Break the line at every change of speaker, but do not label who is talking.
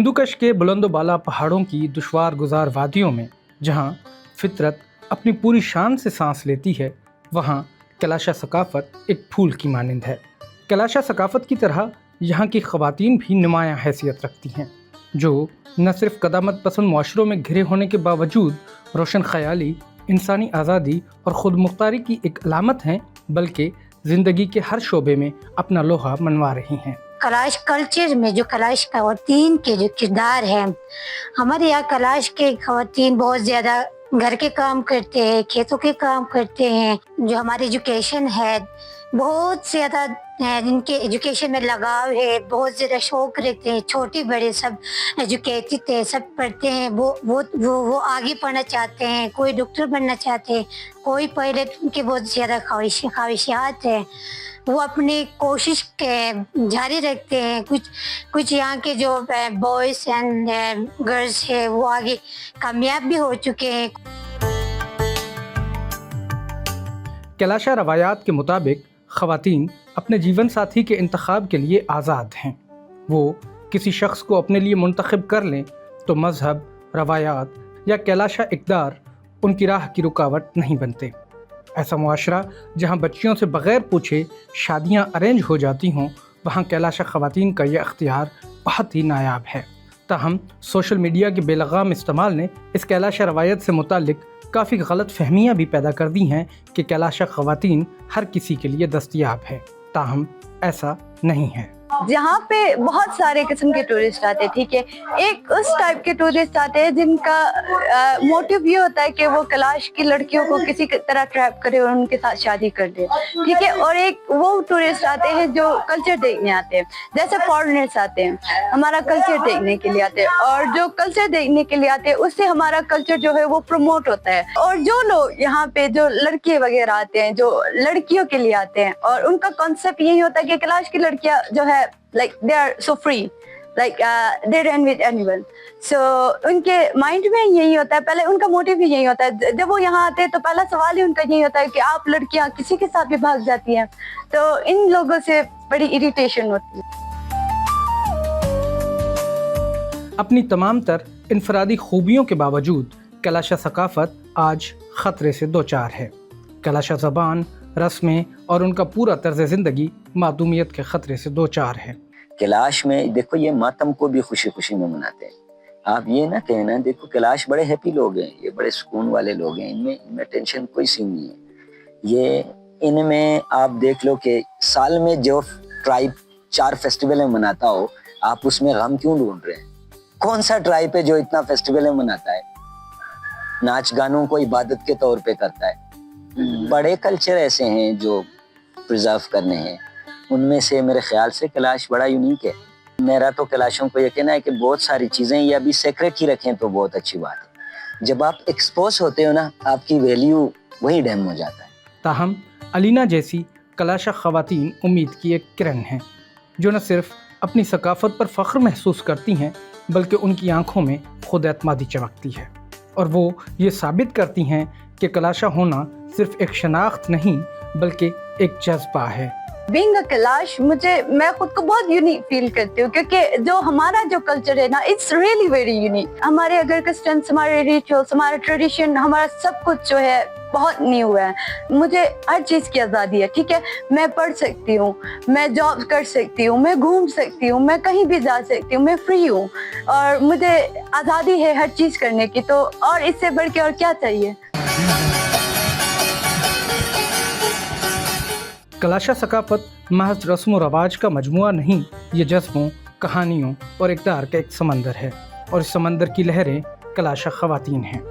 हिंदुकुश के बुलंदोबाला पहाड़ों की दुश्वार गुजार वादियों में जहाँ फितरत अपनी पूरी शान से सांस लेती है, वहाँ कैलाशा सकाफत एक फूल की मानिंद है। कैलाशा सकाफत की तरह यहाँ की ख़वातीन भी नुमायाँ हैसियत रखती हैं, जो न सिर्फ क़दामत पसंद मुआशरों में घिरे होने के बावजूद रोशन ख़याली, इंसानी आज़ादी और ख़ुद मुख्तारी की एक अलामत हैं, बल्कि ज़िंदगी के हर शोबे में अपना लोहा मनवा रही हैं।
कैलाश कल्चर में जो कैलाश ख़वातीन के जो किरदार है, हमारे यहाँ कैलाश के ख़वातीन बहुत ज़्यादा घर के काम करते हैं, खेतों के काम करते हैं। जो हमारी एजुकेशन है बहुत ज़्यादा, जिनके एजुकेशन में लगाव है, बहुत ज़्यादा शौक रखते हैं, छोटे बड़े सब एजुकेटेड है, सब पढ़ते हैं। वो आगे पढ़ना चाहते हैं, कोई डॉक्टर बनना चाहते हैं, कोई पायलट, उनकी बहुत ज़्यादा ख्वाहिशात है। वो अपनी कोशिश के जारी रखते हैं। कुछ यहाँ के जो बॉयज़ एंड गर्ल्स है वो आगे कामयाब भी हो चुके हैं।
कैलाशा रवायात के मुताबिक ख़वातीन अपने जीवन साथी के इंतखाब के लिए आज़ाद हैं। वो किसी शख्स को अपने लिए मुंतखब कर लें तो मज़हब, रवायात या कैलाशा इक़दार उनकी राह की रुकावट नहीं बनते। ऐसा मुआशरा जहाँ बच्चियों से बग़ैर पूछे शादियाँ अरेंज हो जाती हों, वहाँ कैलाशा ख़वातीन का यह अख्तियार बहुत ही नायाब है। ताहम सोशल मीडिया के बेलगाम इस्तेमाल ने इस कैलाशा रवायत से मुतालिक काफ़ी गलत फहमियाँ भी पैदा कर दी हैं कि कैलाशा ख़वातीन हर किसी के लिए दस्तयाब है। ताहम ऐसा नहीं है।
यहाँ पे बहुत सारे किस्म के टूरिस्ट आते हैं, ठीक है। एक उस टाइप के टूरिस्ट आते हैं जिनका मोटिव ये होता है कि वो कैलाश की लड़कियों को किसी तरह ट्रैप करे और उनके साथ शादी कर दे, ठीक है। और एक वो टूरिस्ट आते हैं जो कल्चर देखने आते हैं, जैसे फॉरेनर्स आते हैं हमारा कल्चर देखने के लिए आते हैं, और जो कल्चर देखने के लिए आते हैं उससे हमारा कल्चर जो है वो प्रमोट होता है। और जो लोग यहाँ पे जो लड़के वगैरह आते हैं, जो लड़कियों के लिए आते हैं, और उनका कॉन्सेप्ट यही होता है कि कैलाश की लड़कियां जो है like they are so free, like they run with anyone, so उनके माइंड में यही होता है, पहले उनका मोटिव भी यही होता है। जब वो यहाँ आते हैं तो पहला सवाल ही उनका यही होता है कि आप लड़कियां किसी के साथ भी भाग जाती हैं, तो इन लोगों से बड़ी इरिटेशन होती है।
अपनी तमाम तर इनफरादी खूबियों के बावजूद कैलाशा सकाफत आज ख़तरे से दो चार है। कैलाशा ज़बान, रस्में और उनका पूरा तर्ज ज़िंदगी मादूमियत के ख़तरे से दो चार है।
कैलाश में देखो ये मातम को भी खुशी खुशी में मनाते हैं। आप ये ना कहना, देखो कैलाश बड़े हैप्पी लोग हैं, ये बड़े सुकून वाले लोग हैं, इनमें टेंशन कोई सी नहीं है। ये इनमें आप देख लो कि साल में जो ट्राइब 4 फेस्टिवल मनाता हो, आप उसमें गम क्यों ढूंढ रहे हैं? कौन सा ट्राइब है जो इतना फेस्टिवल मनाता है? नाच गानों को इबादत के तौर पे करता है। बड़े कल्चर ऐसे हैं जो प्रिजर्व करने हैं, उनमें से मेरे ख्याल से कैलाश बड़ा यूनिक है। मेरा तो कैलाशों को ये कहना है कि बहुत सारी चीज़ें ये अभी सेक्रेट ही रखें तो बहुत अच्छी बात है। जब आप एक्सपोज होते हो ना, आपकी वैल्यू वही डैम हो जाता है।
ताहम अलीना जैसी कैलाशा ख़वातीन उम्मीद की एक किरण हैं, जो न सिर्फ अपनी सकाफत पर फ़ख्र महसूस करती हैं, बल्कि उनकी आंखों में खुद एतमादी चमकती है, और वो ये साबित करती हैं कि कैलाशा होना सिर्फ एक शनाख्त नहीं बल्कि एक जज्बा है।
बीइंग अ कैलाश, मैं खुद को बहुत यूनिक फील करती हूँ, क्योंकि जो हमारा जो कल्चर है ना, इट्स रियली वेरी यूनिक। हमारे अगर कस्टम्स, हमारे रिचुअल्स, हमारा ट्रेडिशन, हमारा सब कुछ जो है बहुत न्यू है। मुझे हर चीज़ की आज़ादी है, ठीक है। मैं पढ़ सकती हूँ, मैं जॉब कर सकती हूँ, मैं घूम सकती हूँ, मैं कहीं भी जा सकती हूँ, मैं फ्री हूँ, और मुझे आज़ादी है हर चीज़ करने की, तो और इससे बढ़ के और क्या चाहिए।
कैलाशा सकाफत महज रस्म व रवाज का मजमुआ नहीं, ये जज्बों, कहानियों और इक़दार का एक समंदर है, और इस समंदर की लहरें कैलाशा ख़वातीन हैं।